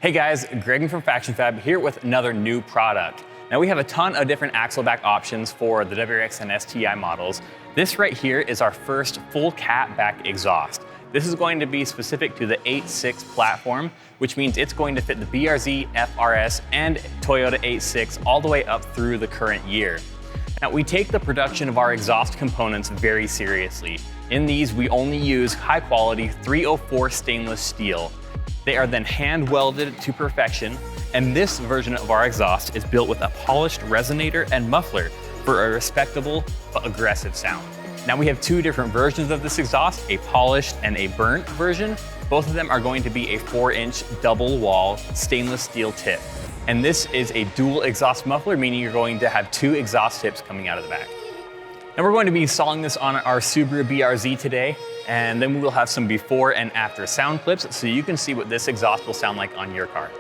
Hey guys, Greg from FactionFab here with another new product. Now we have a ton of different axle back options for the WRX and STI models. This right here is our first full cat back exhaust. This is going to be specific to the 8.6 platform, which means it's going to fit the BRZ, FR-S, and Toyota 8.6 all the way up through the current year. Now we take the production of our exhaust components very seriously. In these, we only use high quality 304 stainless steel. They are then hand welded to perfection, and this version of our exhaust is built with a polished resonator and muffler for a respectable but aggressive sound. Now we have two different versions of this exhaust, a polished and a burnt version. Both of them are going to be a 4-inch double wall stainless steel tip. And this is a dual exhaust muffler, meaning you're going to have two exhaust tips coming out of the back. And we're going to be installing this on our Subaru BRZ today, and then we will have some before and after sound clips so you can see what this exhaust will sound like on your car.